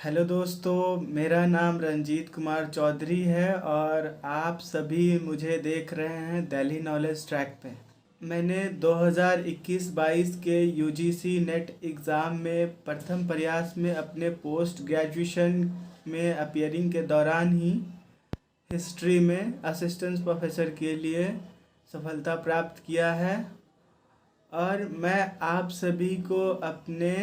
Hello दोस्तों, मेरा नाम रंजीत कुमार चौधरी है और आप सभी मुझे देख रहे हैं दिल्ली नॉलेज ट्रैक पे। मैंने 2021-22 के यूजीसी नेट एग्ज़ाम में प्रथम प्रयास में अपने पोस्ट ग्रेजुएशन में अपियरिंग के दौरान ही हिस्ट्री में असिस्टेंट प्रोफेसर के लिए सफलता प्राप्त किया है। और मैं आप सभी को अपने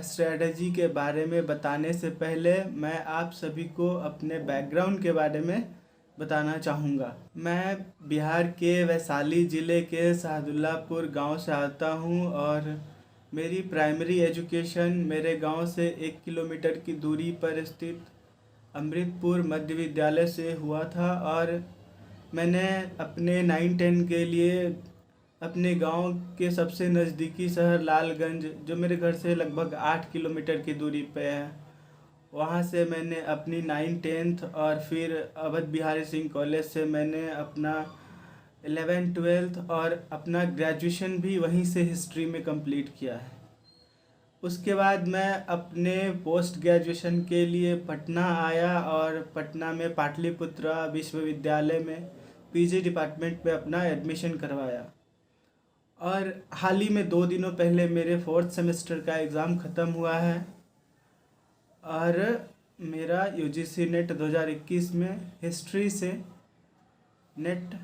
स्ट्रेटजी के बारे में बताने से पहले मैं आप सभी को अपने बैकग्राउंड के बारे में बताना चाहूँगा। मैं बिहार के वैशाली ज़िले के सादुल्लापुर गांव से आता हूं और मेरी प्राइमरी एजुकेशन मेरे गांव से 1 किलोमीटर की दूरी पर स्थित अमृतपुर मध्य विद्यालय से हुआ था। और मैंने अपने 9-10 के लिए अपने गांव के सबसे नज़दीकी शहर लालगंज, जो मेरे घर से लगभग 8 किलोमीटर की दूरी पे है, वहाँ से मैंने अपनी 9-10 और फिर अवध बिहारी सिंह कॉलेज से मैंने अपना 11-12 और अपना ग्रेजुएशन भी वहीं से हिस्ट्री में कंप्लीट किया है। उसके बाद मैं अपने पोस्ट ग्रेजुएशन के लिए पटना आया और पटना में पाटलिपुत्रा विश्वविद्यालय में पीजी डिपार्टमेंट में अपना एडमिशन करवाया। और हाल ही में 2 दिनों पहले मेरे 4th सेमेस्टर का एग्ज़ाम ख़त्म हुआ है और मेरा यूजीसी नेट 2021 में हिस्ट्री से नेट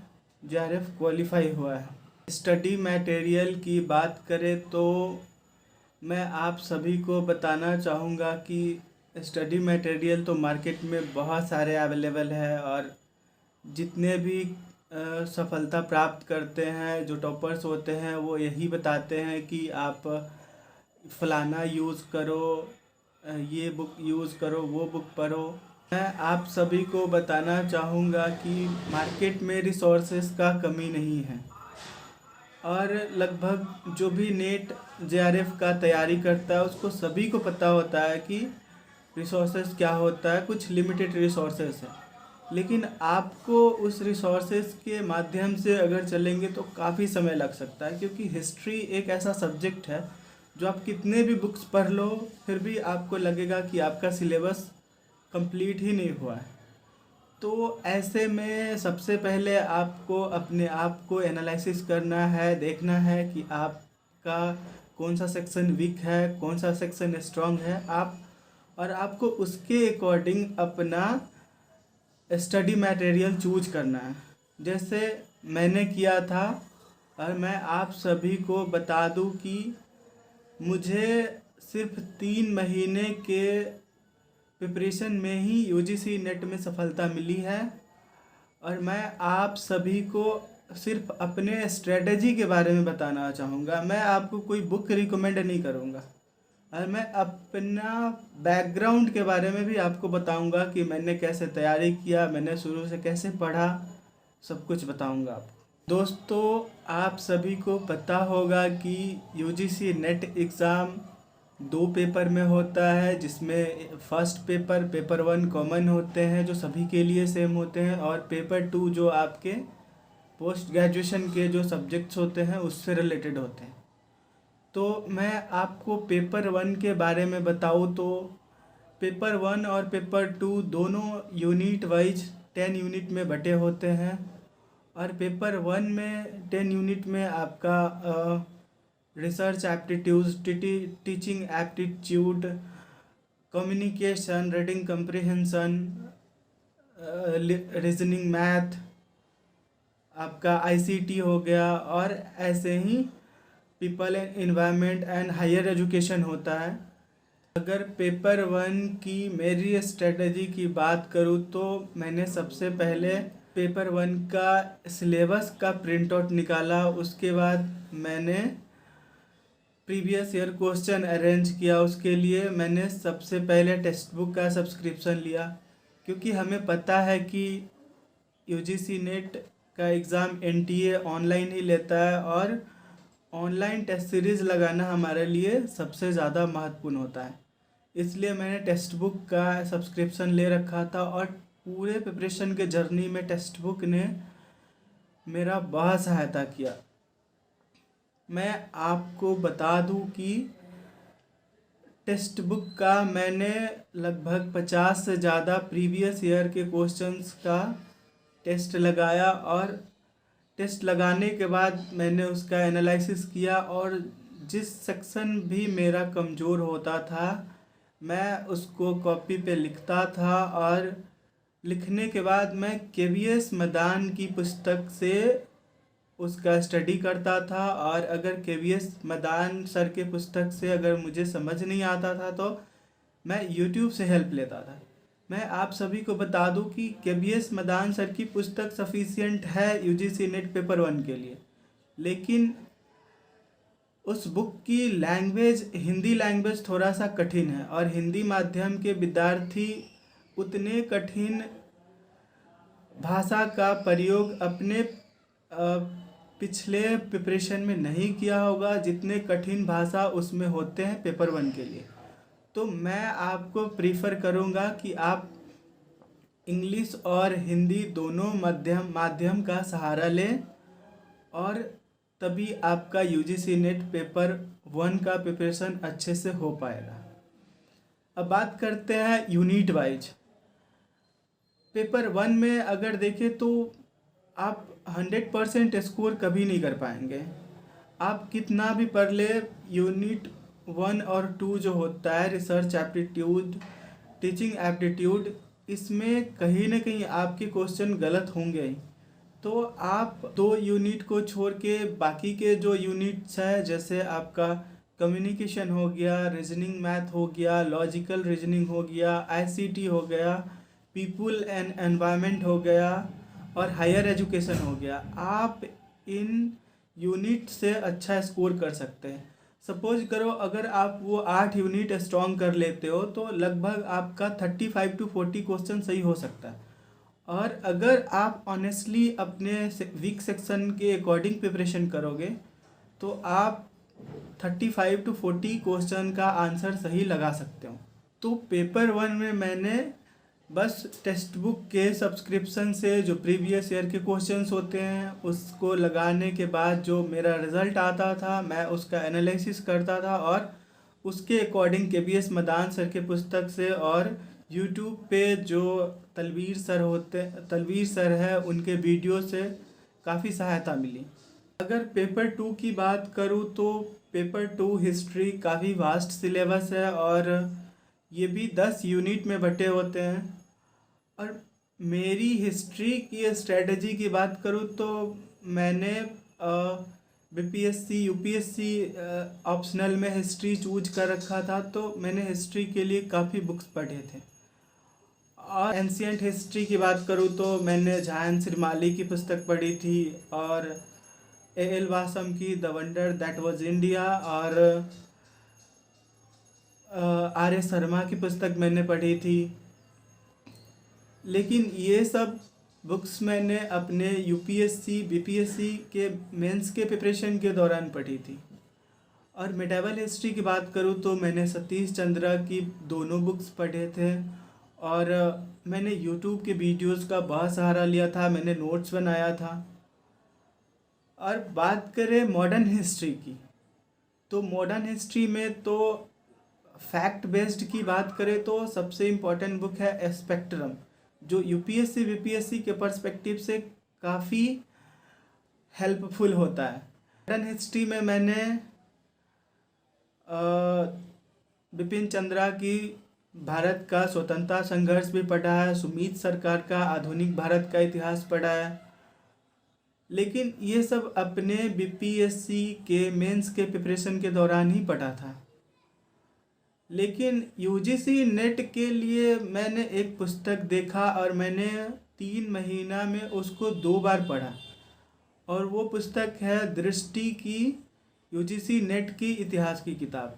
जेआरएफ क्वालिफाई हुआ है। स्टडी मटेरियल की बात करें तो मैं आप सभी को बताना चाहूँगा कि स्टडी मटेरियल तो मार्केट में बहुत सारे अवेलेबल है और जितने भी सफलता प्राप्त करते हैं, जो टॉपर्स होते हैं, वो यही बताते हैं कि आप फलाना यूज़ करो, ये बुक यूज़ करो, वो बुक पढ़ो। मैं आप सभी को बताना चाहूँगा कि मार्केट में रिसोर्सेज का कमी नहीं है और लगभग जो भी नेट जेआरएफ का तैयारी करता है उसको सभी को पता होता है कि रिसोर्सेज क्या होता है। कुछ लिमिटेड रिसोर्सेज है, लेकिन आपको उस रिसोर्सेज के माध्यम से अगर चलेंगे तो काफ़ी समय लग सकता है, क्योंकि हिस्ट्री एक ऐसा सब्जेक्ट है जो आप कितने भी बुक्स पढ़ लो फिर भी आपको लगेगा कि आपका सिलेबस कंप्लीट ही नहीं हुआ है। तो ऐसे में सबसे पहले आपको अपने आप को एनालिसिस करना है, देखना है कि आपका कौन सा सेक्शन वीक है, कौन सा सेक्शन स्ट्रांग है, और आपको उसके अकॉर्डिंग अपना स्टडी मटेरियल चूज करना है, जैसे मैंने किया था। और मैं आप सभी को बता दूं कि मुझे सिर्फ 3 महीने के प्रिपरेशन में ही यूजीसी नेट में सफलता मिली है। और मैं आप सभी को सिर्फ अपने स्ट्रेटजी के बारे में बताना चाहूँगा, मैं आपको कोई बुक रिकमेंड नहीं करूँगा। और मैं अपना बैकग्राउंड के बारे में भी आपको बताऊंगा कि मैंने कैसे तैयारी किया, मैंने शुरू से कैसे पढ़ा, सब कुछ बताऊंगा आपको। दोस्तों, आप सभी को पता होगा कि यूजीसी नेट एग्ज़ाम 2 पेपर में होता है, जिसमें फर्स्ट पेपर 1 कॉमन होते हैं जो सभी के लिए सेम होते हैं, और पेपर 2 जो आपके पोस्ट ग्रेजुएशन के जो सब्जेक्ट्स होते हैं उससे रिलेटेड होते हैं। तो मैं आपको पेपर 1 के बारे में बताऊँ तो पेपर 1 और पेपर 2 दोनों यूनिट वाइज 10 यूनिट में बटे होते हैं। और पेपर 1 में 10 यूनिट में आपका research aptitude, teaching aptitude, communication, reading comprehension, reasoning, math, आपका आईसीटी हो गया, और ऐसे ही people and environment and higher education होता है। अगर पेपर 1 की मेरी स्ट्रेटजी की बात करूँ तो मैंने सबसे पहले पेपर 1 का सिलेबस का प्रिंट आउट निकाला। उसके बाद मैंने प्रीवियस ईयर क्वेश्चन अरेंज किया। उसके लिए मैंने सबसे पहले टेक्स्ट बुक का सब्सक्रिप्शन लिया, क्योंकि हमें पता है कि यूजीसी नेट का एग्ज़ाम एनटीए ऑनलाइन ही लेता है और ऑनलाइन टेस्ट सीरीज़ लगाना हमारे लिए सबसे ज़्यादा महत्वपूर्ण होता है। इसलिए मैंने टेक्स्ट बुक का सब्सक्रिप्शन ले रखा था और पूरे प्रिपरेशन के जर्नी में टेक्स्ट बुक ने मेरा बहुत सहायता किया। मैं आपको बता दूं कि टेक्स्ट बुक का मैंने लगभग 50 से ज़्यादा प्रीवियस ईयर के क्वेश्चंस का टेस्ट लगाया, और टेस्ट लगाने के बाद मैंने उसका एनालिसिस किया, और जिस सेक्शन भी मेरा कमज़ोर होता था मैं उसको कॉपी पे लिखता था, और लिखने के बाद मैं केवीएस मदान की पुस्तक से उसका स्टडी करता था। और अगर केवीएस मदान सर के पुस्तक से अगर मुझे समझ नहीं आता था तो मैं यूट्यूब से हेल्प लेता था। मैं आप सभी को बता दूं कि केवीएस मदान सर की पुस्तक सफिशिएंट है यूजीसी नेट पेपर 1 के लिए, लेकिन उस बुक की लैंग्वेज, हिंदी लैंग्वेज थोड़ा सा कठिन है, और हिंदी माध्यम के विद्यार्थी उतने कठिन भाषा का प्रयोग अपने पिछले प्रिपरेशन में नहीं किया होगा जितने कठिन भाषा उसमें होते हैं पेपर 1 के लिए। तो मैं आपको प्रीफर करूँगा कि आप इंग्लिश और हिंदी दोनों माध्यम का सहारा लें, और तभी आपका यूजीसी नेट पेपर 1 का प्रिपरेशन अच्छे से हो पाएगा। अब बात करते हैं यूनिट वाइज। पेपर 1 में अगर देखें तो आप 100% स्कोर कभी नहीं कर पाएंगे। आप कितना भी पढ़ ले, यूनिट 1 और 2 जो होता है रिसर्च एप्टीट्यूड, टीचिंग एप्टीट्यूड, इसमें कहीं ना कहीं आपके क्वेश्चन गलत होंगे ही। तो आप 2 यूनिट को छोड़ के बाकी के जो यूनिट्स हैं, जैसे आपका कम्युनिकेशन हो गया, रीजनिंग मैथ हो गया, लॉजिकल रीजनिंग हो गया, आईसीटी हो गया, पीपल एंड एनवायरनमेंट हो गया, और हायर एजुकेशन हो गया, आप इन यूनिट से अच्छा स्कोर कर सकते हैं। सपोज करो अगर आप वो 8 यूनिट स्ट्रॉन्ग कर लेते हो तो लगभग आपका 35 to 40 क्वेश्चन सही हो सकता है। और अगर आप ऑनेस्टली अपने वीक सेक्शन के अकॉर्डिंग प्रिपरेशन करोगे तो आप 35 to 40 क्वेश्चन का आंसर सही लगा सकते हो। तो पेपर 1 में मैंने बस टेक्स्ट बुक के सब्सक्रिप्शन से जो प्रीवियस ईयर के क्वेश्चंस होते हैं उसको लगाने के बाद जो मेरा रिज़ल्ट आता था मैं उसका एनालिसिस करता था, और उसके अकॉर्डिंग केवीएस मदान सर के पुस्तक से और यूट्यूब पे जो तलवीर सर है उनके वीडियो से काफ़ी सहायता मिली। अगर पेपर 2 की बात करूँ तो पेपर 2 हिस्ट्री काफ़ी वास्ट सिलेबस है, और ये भी 10 यूनिट में बटे होते हैं। और मेरी हिस्ट्री की स्ट्रेटजी की बात करूँ तो मैंने बीपीएससी यूपीएससी ऑप्शनल में हिस्ट्री चूज कर रखा था, तो मैंने हिस्ट्री के लिए काफ़ी बुक्स पढ़े थे। और एंशियंट हिस्ट्री की बात करूँ तो मैंने जहान श्रीमाली की पुस्तक पढ़ी थी, और एल वासम की the wonder that was India, और आर एस शर्मा की पुस्तक मैंने पढ़ी थी। लेकिन ये सब बुक्स मैंने अपने यूपीएससी बीपीएससी के मेंस के प्रिपरेशन के दौरान पढ़ी थी। और मेडिवल हिस्ट्री की बात करूँ तो मैंने सतीश चंद्रा की दोनों बुक्स पढ़े थे, और मैंने यूट्यूब के वीडियोस का बहुत सहारा लिया था, मैंने नोट्स बनाया था। और बात करें मॉडर्न हिस्ट्री की, तो मॉडर्न हिस्ट्री में तो फैक्ट बेस्ड की बात करें तो सबसे इम्पोर्टेंट बुक है स्पेक्ट्रम, जो यूपीएससी बीपीएससी के पर्सपेक्टिव से काफ़ी हेल्पफुल होता है। मॉडर्न हिस्ट्री में मैंने बिपिन चंद्रा की भारत का स्वतंत्रता संघर्ष भी पढ़ा है, सुमित सरकार का आधुनिक भारत का इतिहास पढ़ा है। लेकिन ये सब अपने बीपीएससी के मेंस के प्रिपरेशन के दौरान ही पढ़ा था। लेकिन यूजीसी नेट के लिए मैंने एक पुस्तक देखा और मैंने 3 महीना में उसको 2 बार पढ़ा, और वो पुस्तक है दृष्टि की यूजीसी नेट की इतिहास की किताब।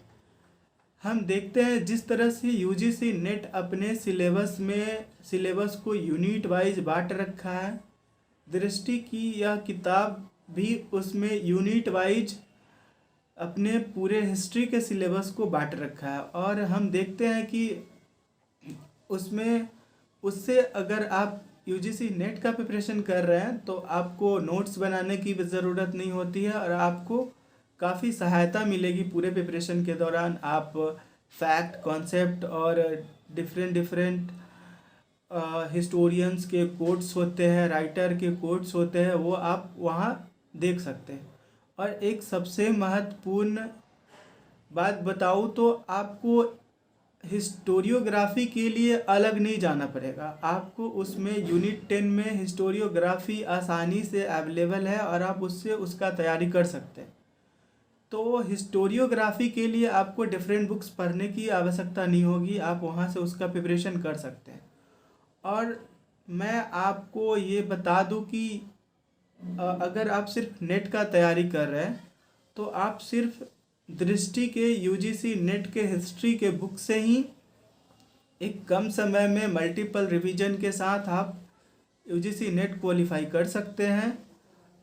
हम देखते हैं जिस तरह से यूजीसी नेट अपने सिलेबस को यूनिट वाइज बांट रखा है, दृष्टि की यह किताब भी उसमें यूनिट वाइज अपने पूरे हिस्ट्री के सिलेबस को बांट रखा है। और हम देखते हैं कि उससे अगर आप यूजीसी नेट का प्रिपरेशन कर रहे हैं तो आपको नोट्स बनाने की भी ज़रूरत नहीं होती है, और आपको काफ़ी सहायता मिलेगी पूरे प्रिपरेशन के दौरान। आप फैक्ट, कॉन्सेप्ट और डिफरेंट डिफरेंट हिस्टोरियंस के कोट्स होते हैं, राइटर के कोट्स होते हैं, वो आप वहाँ देख सकते हैं। और एक सबसे महत्वपूर्ण बात बताऊँ तो आपको हिस्टोरियोग्राफी के लिए अलग नहीं जाना पड़ेगा। आपको उसमें यूनिट 10 में हिस्टोरियोग्राफी आसानी से अवेलेबल है और आप उससे उसका तैयारी कर सकते हैं। तो हिस्टोरियोग्राफी के लिए आपको डिफरेंट बुक्स पढ़ने की आवश्यकता नहीं होगी, आप वहाँ से उसका प्रिपरेशन कर सकते हैं। और मैं आपको ये बता दूं कि अगर आप सिर्फ नेट का तैयारी कर रहे हैं तो आप सिर्फ दृष्टि के यूजीसी नेट के हिस्ट्री के बुक से ही एक कम समय में मल्टीपल रिवीजन के साथ आप यूजीसी नेट क्वालिफाई कर सकते हैं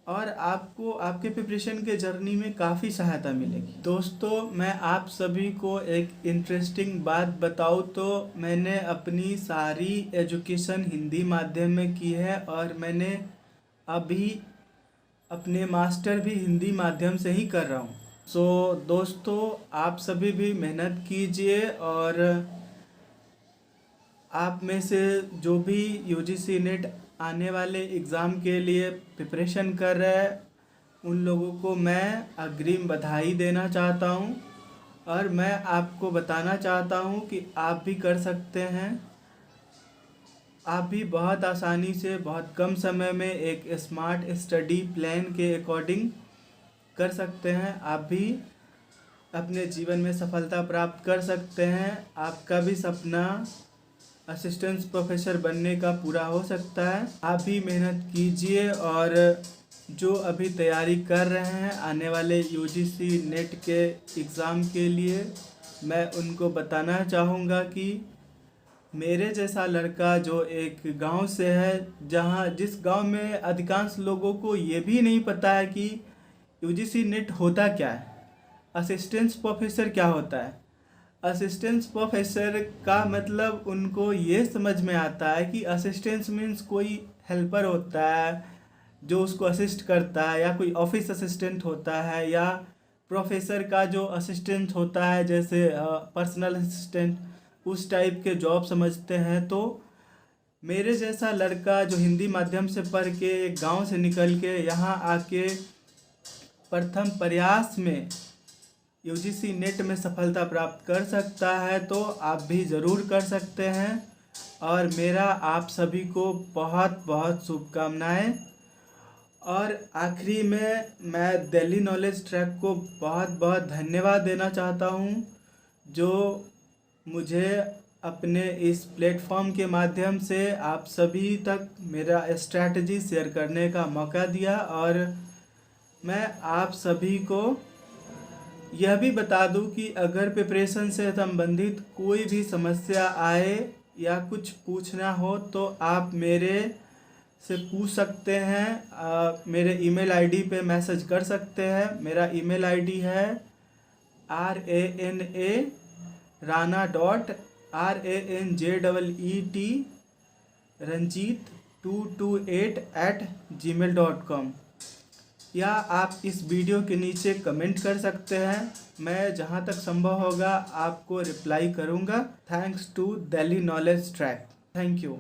और आपको आपके प्रिपरेशन के जर्नी में काफ़ी सहायता मिलेगी। दोस्तों, मैं आप सभी को एक इंटरेस्टिंग बात बताऊं तो मैंने अपनी सारी एजुकेशन हिंदी माध्यम में की है और मैंने अभी अपने मास्टर भी हिंदी माध्यम से ही कर रहा हूं। दोस्तों, आप सभी भी मेहनत कीजिए और आप में से जो भी यूजीसी नेट आने वाले एग्ज़ाम के लिए प्रिपरेशन कर रहे हैं उन लोगों को मैं अग्रिम बधाई देना चाहता हूं और मैं आपको बताना चाहता हूं कि आप भी कर सकते हैं। आप भी बहुत आसानी से बहुत कम समय में एक स्मार्ट स्टडी प्लान के अकॉर्डिंग कर सकते हैं। आप भी अपने जीवन में सफलता प्राप्त कर सकते हैं। आपका भी सपना असिस्टेंट प्रोफेसर बनने का पूरा हो सकता है। आप भी मेहनत कीजिए और जो अभी तैयारी कर रहे हैं आने वाले यूजीसी नेट के एग्ज़ाम के लिए, मैं उनको बताना चाहूँगा कि मेरे जैसा लड़का जो एक गांव से है, जिस गांव में अधिकांश लोगों को ये भी नहीं पता है कि यूजीसी नेट होता क्या है, असिस्टेंट प्रोफेसर क्या होता है। असिस्टेंट प्रोफेसर का मतलब उनको ये समझ में आता है कि असिस्टेंट मीन्स कोई हेल्पर होता है जो उसको असिस्ट करता है, या कोई ऑफिस असिस्टेंट होता है, या प्रोफेसर का जो असिस्टेंट होता है जैसे पर्सनल असिस्टेंट, उस टाइप के जॉब समझते हैं। तो मेरे जैसा लड़का जो हिंदी माध्यम से पढ़ के एक गाँव से निकल के यहाँ आके प्रथम प्रयास में यूजीसी नेट में सफलता प्राप्त कर सकता है, तो आप भी ज़रूर कर सकते हैं। और मेरा आप सभी को बहुत बहुत शुभकामनाएं। और आखिरी में मैं दिल्ली नॉलेज ट्रैक को बहुत बहुत धन्यवाद देना चाहता हूं, जो मुझे अपने इस प्लेटफॉर्म के माध्यम से आप सभी तक मेरा स्ट्रैटेजी शेयर करने का मौका दिया। और मैं आप सभी को यह भी बता दूं कि अगर प्रिपरेशन से संबंधित कोई भी समस्या आए या कुछ पूछना हो तो आप मेरे से पूछ सकते हैं। मेरे ईमेल आईडी पे मैसेज कर सकते हैं। मेरा ईमेल आईडी है rana.ranjeet228@gmail.com, या आप इस वीडियो के नीचे कमेंट कर सकते हैं। मैं जहां तक संभव होगा आपको रिप्लाई करूंगा। Thanks to Delhi knowledge track. Thank you.